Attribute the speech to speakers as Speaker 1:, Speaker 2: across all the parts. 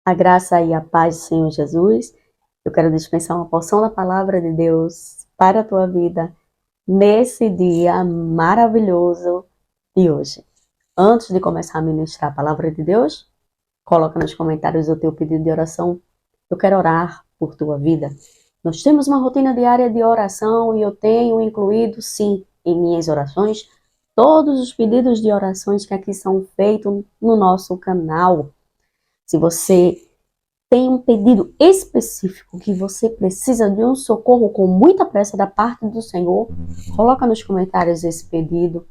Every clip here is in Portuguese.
Speaker 1: A graça e a paz do Senhor Jesus. Eu quero dispensar uma porção da palavra de Deus para a tua vida nesse dia maravilhoso de hoje. Antes de começar a ministrar a palavra de Deus, coloca nos comentários o teu pedido de oração. Eu quero orar por tua vida. Nós temos uma rotina diária de oração e eu tenho incluído, sim, em minhas orações, todos os pedidos de orações que aqui são feitos no nosso canal. Se você tem um pedido específico que você precisa de um socorro com muita pressa da parte do Senhor, coloca nos comentários esse pedido.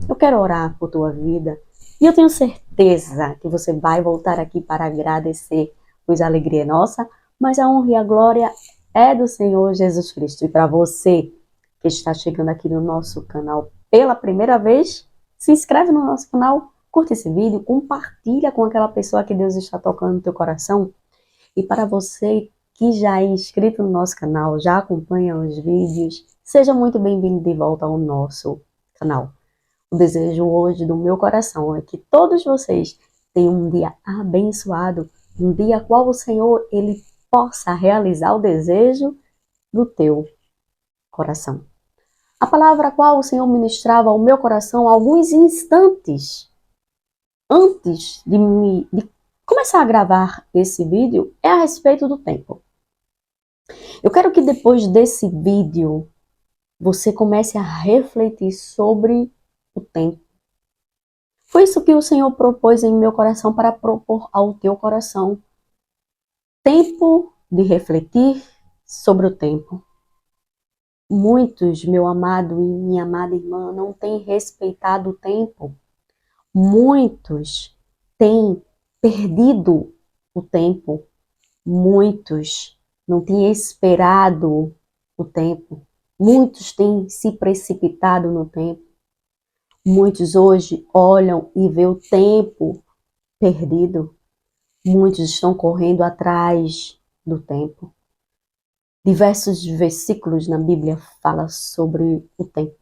Speaker 1: Eu quero orar por tua vida e eu tenho certeza que você vai voltar aqui para agradecer, pois a alegria é nossa, mas a honra e a glória é do Senhor Jesus Cristo. E para você que está chegando aqui no nosso canal pela primeira vez, se inscreve no nosso canal, curte esse vídeo, compartilha com aquela pessoa que Deus está tocando no teu coração. E para você que já é inscrito no nosso canal, já acompanha os vídeos, seja muito bem-vindo de volta ao nosso canal. O desejo hoje do meu coração é que todos vocês tenham um dia abençoado, um dia qual o Senhor ele possa realizar o desejo do teu coração. A palavra qual o Senhor ministrava ao meu coração alguns instantes antes de começar a gravar esse vídeo é a respeito do tempo. Eu quero que depois desse vídeo você comece a refletir sobre o tempo. Foi isso que o Senhor propôs em meu coração para propor ao teu coração. Tempo de refletir sobre o tempo. Muitos, meu amado e minha amada irmã, não têm respeitado o tempo. Muitos têm perdido o tempo. Muitos não têm esperado o tempo. Muitos têm se precipitado no tempo. Muitos hoje olham e vê o tempo perdido. Muitos estão correndo atrás do tempo. Diversos versículos na Bíblia falam sobre o tempo.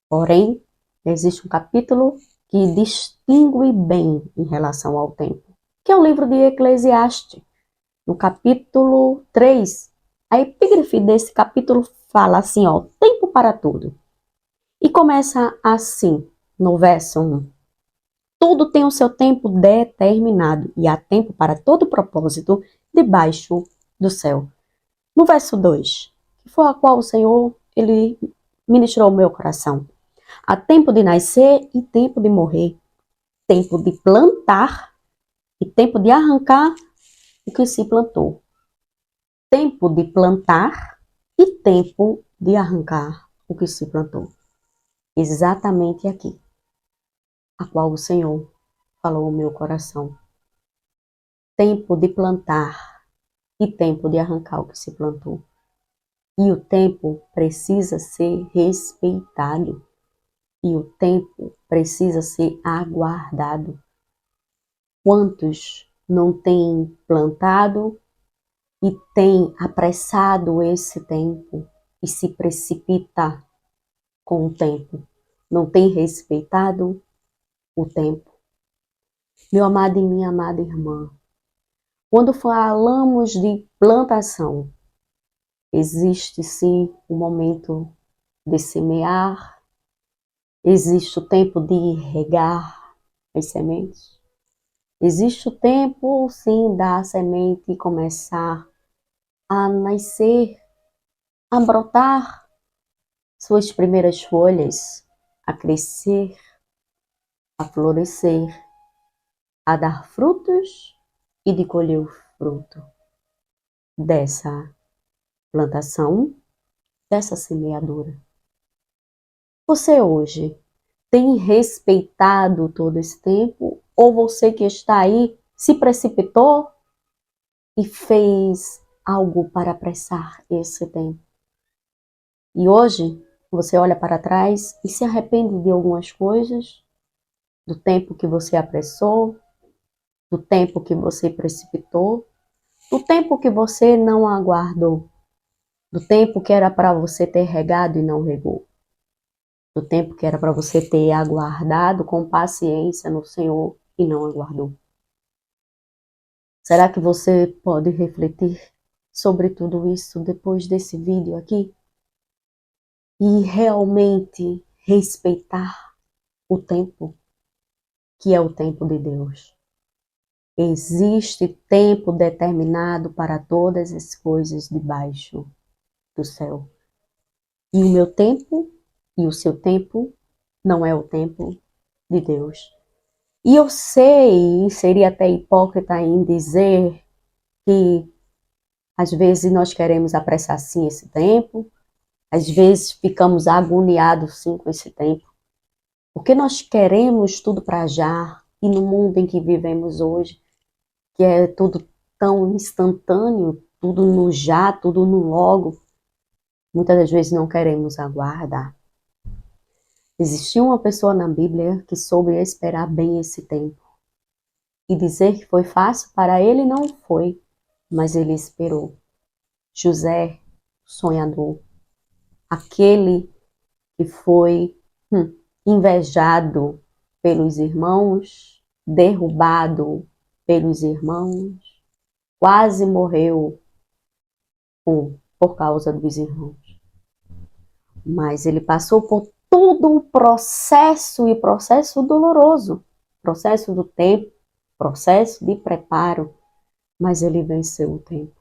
Speaker 1: Porém, existe um capítulo que distingue bem em relação ao tempo, que é o livro de Eclesiastes. No capítulo 3, a epígrafe desse capítulo fala assim, ó, tempo para tudo. E começa assim, no verso 1. Tudo tem o seu tempo determinado e há tempo para todo propósito debaixo do céu. No verso 2, que foi a qual o Senhor ele ministrou o meu coração. Há tempo de nascer e tempo de morrer, tempo de plantar e tempo de arrancar o que se plantou. Tempo de plantar e tempo de arrancar o que se plantou. Exatamente aqui, a qual o Senhor falou ao meu coração. Tempo de plantar e tempo de arrancar o que se plantou. E o tempo precisa ser respeitado. E o tempo precisa ser aguardado. Quantos não têm plantado e têm apressado esse tempo e se precipita com o tempo? Não tem respeitado o tempo. Meu amado e minha amada irmã, quando falamos de plantação, existe sim o momento de semear, existe o tempo de regar as sementes, existe o tempo sim da semente começar a nascer, a brotar suas primeiras folhas, a crescer, a florescer, a dar frutos e de colher o fruto dessa plantação, dessa semeadura. Você hoje tem respeitado todo esse tempo ou você que está aí se precipitou e fez algo para apressar esse tempo? E hoje você olha para trás e se arrepende de algumas coisas, do tempo que você apressou, do tempo que você precipitou, do tempo que você não aguardou, do tempo que era para você ter regado e não regou, do tempo que era para você ter aguardado com paciência no Senhor e não aguardou. Será que você pode refletir sobre tudo isso depois desse vídeo aqui? E realmente respeitar o tempo, que é o tempo de Deus. Existe tempo determinado para todas as coisas debaixo do céu. E o meu tempo e o seu tempo não é o tempo de Deus. E eu sei, seria até hipócrita em dizer que às vezes nós queremos apressar sim esse tempo, às vezes ficamos agoniados sim com esse tempo, porque nós queremos tudo para já, e no mundo em que vivemos hoje, que é tudo tão instantâneo, tudo no já, tudo no logo, muitas das vezes não queremos aguardar. Existiu uma pessoa na Bíblia que soube esperar bem esse tempo. E dizer que foi fácil para ele não foi, mas ele esperou. José, sonhador, aquele que foi invejado pelos irmãos, derrubado pelos irmãos, quase morreu por causa dos irmãos. Mas ele passou por todo o processo, e processo doloroso, processo do tempo, processo de preparo, mas ele venceu o tempo.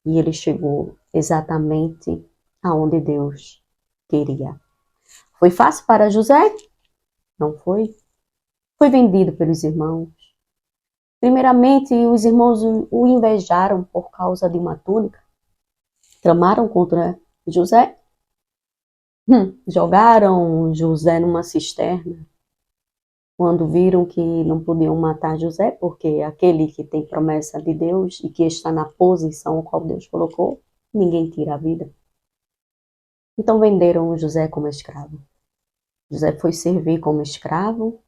Speaker 1: E ele chegou exatamente aonde Deus queria. Foi fácil para José? Não foi. Foi vendido pelos irmãos. Primeiramente, os irmãos o invejaram por causa de uma túnica. Tramaram contra José. Jogaram José numa cisterna. Quando viram que não podiam matar José, porque aquele que tem promessa de Deus e que está na posição qual Deus colocou, ninguém tira a vida. Então venderam José como escravo. José foi servir como escravo.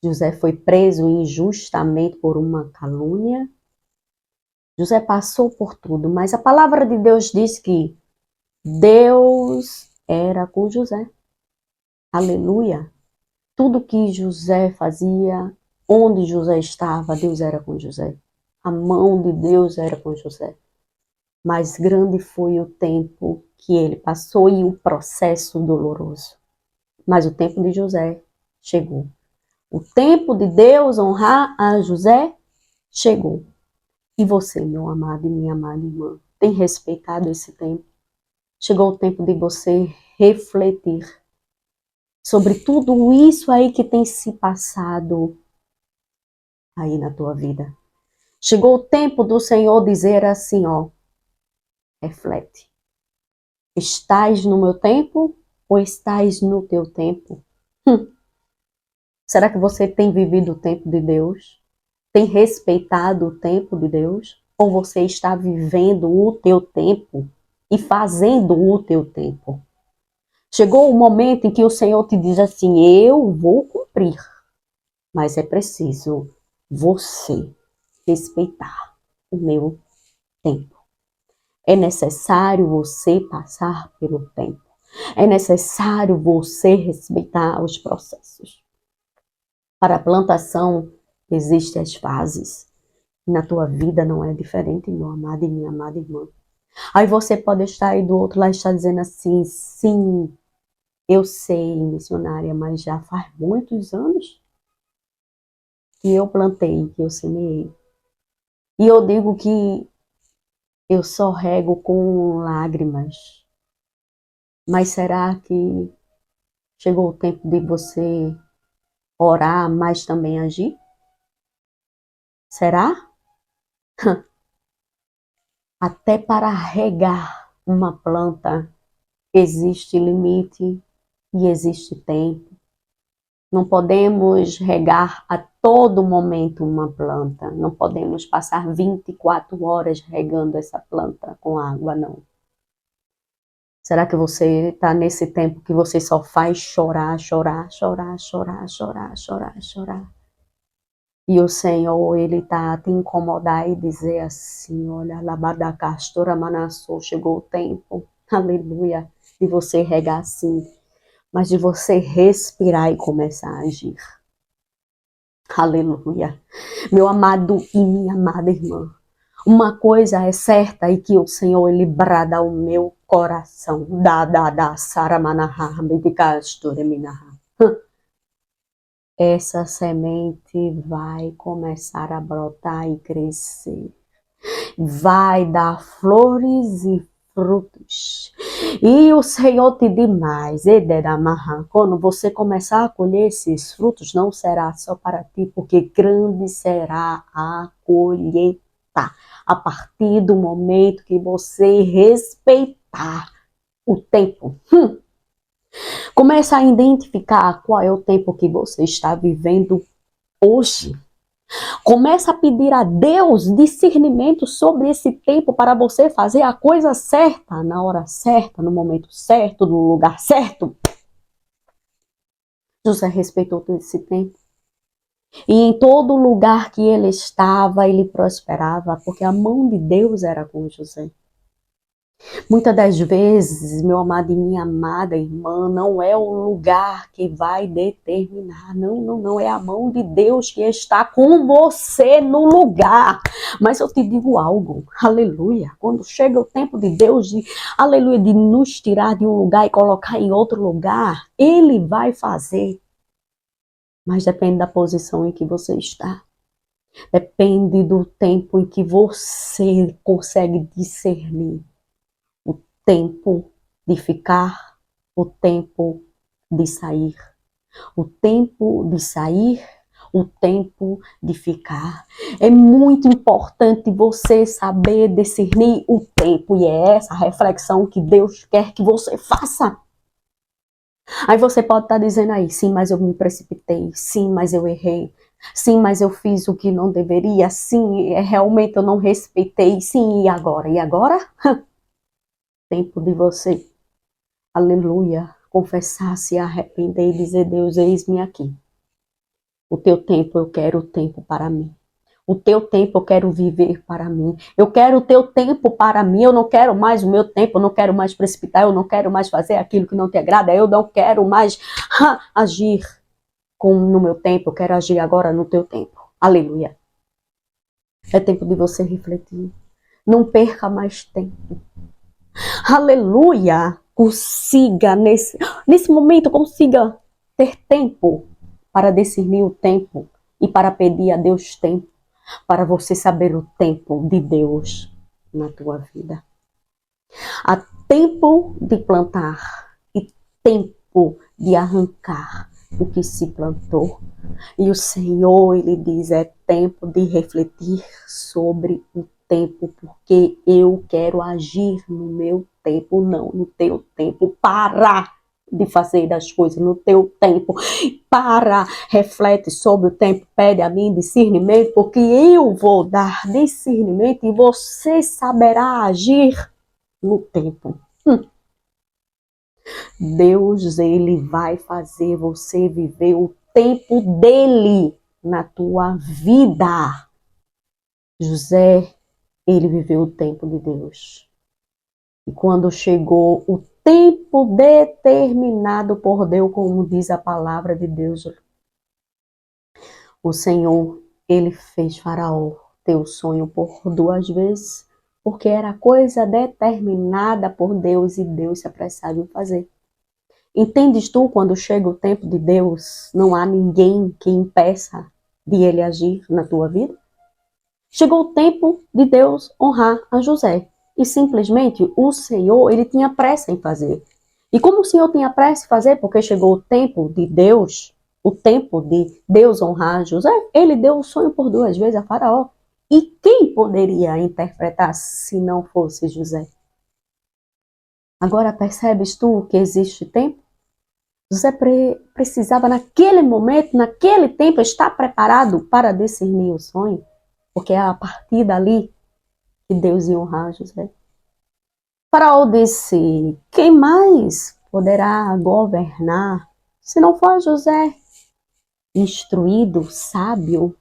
Speaker 1: José foi preso injustamente por uma calúnia. José passou por tudo, mas a palavra de Deus diz que Deus era com José. Aleluia. Tudo que José fazia, onde José estava, Deus era com José. A mão de Deus era com José. Mas grande foi o tempo que ele passou e o processo doloroso. Mas o tempo de José chegou. O tempo de Deus honrar a José chegou. E você, meu amado e minha amada irmã, tem respeitado esse tempo? Chegou o tempo de você refletir sobre tudo isso aí que tem se passado aí na tua vida. Chegou o tempo do Senhor dizer assim, ó, reflete. Estás no meu tempo ou estás no teu tempo? Será que você tem vivido o tempo de Deus? Tem respeitado o tempo de Deus? Ou você está vivendo o teu tempo e fazendo o teu tempo? Chegou o momento em que o Senhor te diz assim, eu vou cumprir, mas é preciso você respeitar o meu tempo. É necessário você passar pelo tempo. É necessário você respeitar os processos. Para a plantação existem as fases. Na tua vida não é diferente, meu amado e minha amada irmã. Aí você pode estar aí do outro lado e estar dizendo assim, sim, eu sei, missionária, mas já faz muitos anos que eu plantei, que eu semeei. E eu digo que eu só rego com lágrimas. Mas será que chegou o tempo de você orar, mas também agir? Será? Até para regar uma planta existe limite e existe tempo. Não podemos regar a todo momento uma planta. Não podemos passar 24 horas regando essa planta com água, não. Será que você está nesse tempo que você só faz chorar, chorar, chorar, chorar, chorar, chorar, chorar? E o Senhor, Ele está a te incomodar e dizer assim, olha, labadacastora manassou, chegou o tempo, aleluia, de você regar assim, mas de você respirar e começar a agir. Aleluia. Meu amado e minha amada irmã, uma coisa é certa e que o Senhor ele brada ao meu coração. Saramanaha, Bidikasturminaha. Essa semente vai começar a brotar e crescer. Vai dar flores e frutos. E o Senhor te diz mais, Ederamaha, quando você começar a colher esses frutos, não será só para ti, porque grande será a colheita. A partir do momento que você respeitar o tempo. Começa a identificar qual é o tempo que você está vivendo hoje. Começa a pedir a Deus discernimento sobre esse tempo para você fazer a coisa certa, na hora certa, no momento certo, no lugar certo. José respeitou todo esse tempo. E em todo lugar que ele estava, ele prosperava, porque a mão de Deus era com José. Muitas das vezes, meu amado e minha amada irmã, não é o lugar que vai determinar. Não é a mão de Deus que está com você no lugar. Mas eu te digo algo, aleluia. Quando chega o tempo de Deus, aleluia, de nos tirar de um lugar e colocar em outro lugar, Ele vai fazer. Mas depende da posição em que você está. Depende do tempo em que você consegue discernir. Tempo de ficar, o tempo de sair. O tempo de sair, o tempo de ficar. É muito importante você saber discernir o tempo. E é essa a reflexão que Deus quer que você faça. Aí você pode estar dizendo aí, sim, mas eu me precipitei. Sim, mas eu errei. Sim, mas eu fiz o que não deveria. Sim, realmente eu não respeitei. Sim, e agora? E agora? Tempo de você, aleluia, confessar, se arrepender e dizer, Deus, eis-me aqui. O teu tempo, eu quero o tempo para mim. O teu tempo, eu quero viver para mim. Eu quero o teu tempo para mim. Eu não quero mais o meu tempo, eu não quero mais precipitar, eu não quero mais fazer aquilo que não te agrada, eu não quero mais agir no meu tempo, eu quero agir agora no teu tempo. Aleluia. É tempo de você refletir. Não perca mais tempo. Aleluia! Consiga, nesse momento, consiga ter tempo para discernir o tempo e para pedir a Deus tempo, para você saber o tempo de Deus na tua vida. Há tempo de plantar e tempo de arrancar o que se plantou. E o Senhor, Ele diz, é tempo de refletir sobre o tempo, porque eu quero agir no meu tempo, não no teu tempo. Para de fazer das coisas no teu tempo. Para, reflete sobre o tempo, pede a mim discernimento, porque eu vou dar discernimento e você saberá agir no tempo. Deus, Ele vai fazer você viver o tempo dele na tua vida. José, ele viveu o tempo de Deus. E quando chegou o tempo determinado por Deus, como diz a palavra de Deus, o Senhor, ele fez Faraó ter o sonho por 2 vezes, porque era coisa determinada por Deus e Deus se apressava em fazer. Entendes tu, quando chega o tempo de Deus, não há ninguém que impeça de ele agir na tua vida? Chegou o tempo de Deus honrar a José. E simplesmente o Senhor, ele tinha pressa em fazer. E como o Senhor tinha pressa em fazer, porque chegou o tempo de Deus, o tempo de Deus honrar José, ele deu o sonho por 2 vezes a Faraó. E quem poderia interpretar se não fosse José? Agora percebes tu que existe tempo? José precisava, naquele momento, naquele tempo, estar preparado para discernir o sonho, porque é a partir dali que Deus ia honrar José. Faraó disse, quem mais poderá governar se não for José? Instruído, sábio,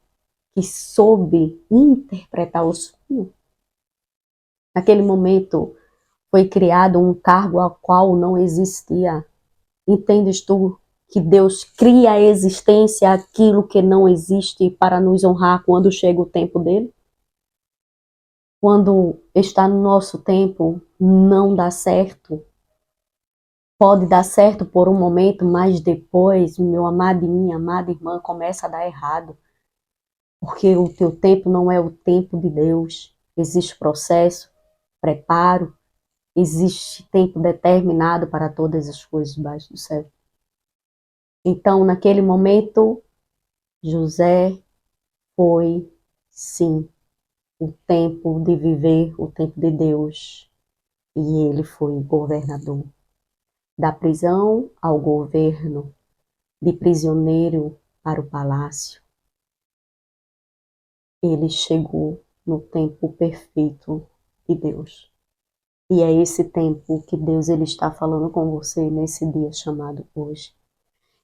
Speaker 1: que soube interpretar o sonho. Naquele momento, foi criado um cargo ao qual não existia. Entendes tu que Deus cria a existência aquilo que não existe para nos honrar quando chega o tempo dele? Quando está no nosso tempo, não dá certo. Pode dar certo por um momento, mas depois, meu amado e minha amada irmã, começa a dar errado. Porque o teu tempo não é o tempo de Deus. Existe processo, preparo, existe tempo determinado para todas as coisas debaixo do céu. Então, naquele momento, José foi, sim, o tempo de viver o tempo de Deus. E ele foi governador. Da prisão ao governo, de prisioneiro para o palácio. Ele chegou no tempo perfeito de Deus. E é esse tempo que Deus ele está falando com você nesse dia chamado hoje.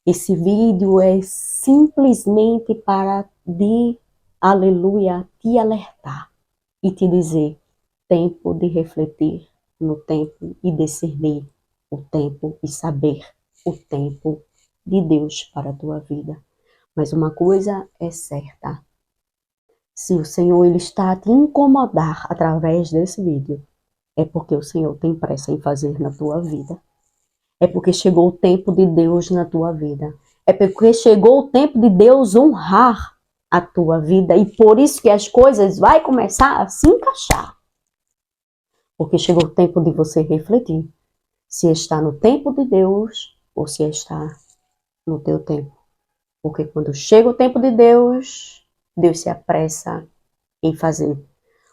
Speaker 1: Esse vídeo é simplesmente para aleluia, te alertar e te dizer, tempo de refletir no tempo e discernir o tempo e saber o tempo de Deus para a tua vida. Mas uma coisa é certa, se o Senhor ele está a te incomodar através desse vídeo, é porque o Senhor tem pressa em fazer na tua vida. É porque chegou o tempo de Deus na tua vida. É porque chegou o tempo de Deus honrar a tua vida. E por isso que as coisas vão começar a se encaixar. Porque chegou o tempo de você refletir. Se está no tempo de Deus ou se está no teu tempo. Porque quando chega o tempo de Deus, Deus se apressa em fazer.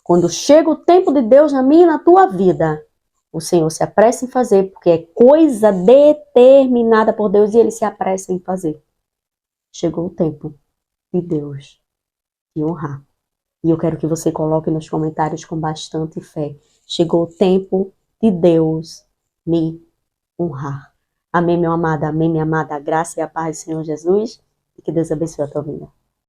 Speaker 1: Quando chega o tempo de Deus na minha e na tua vida, o Senhor se apressa em fazer, porque é coisa determinada por Deus e Ele se apressa em fazer. Chegou o tempo de Deus te honrar. E eu quero que você coloque nos comentários com bastante fé. Chegou o tempo de Deus me honrar. Amém, meu amado, amém, minha amada. A graça e a paz do Senhor Jesus. E que Deus abençoe a tua vida.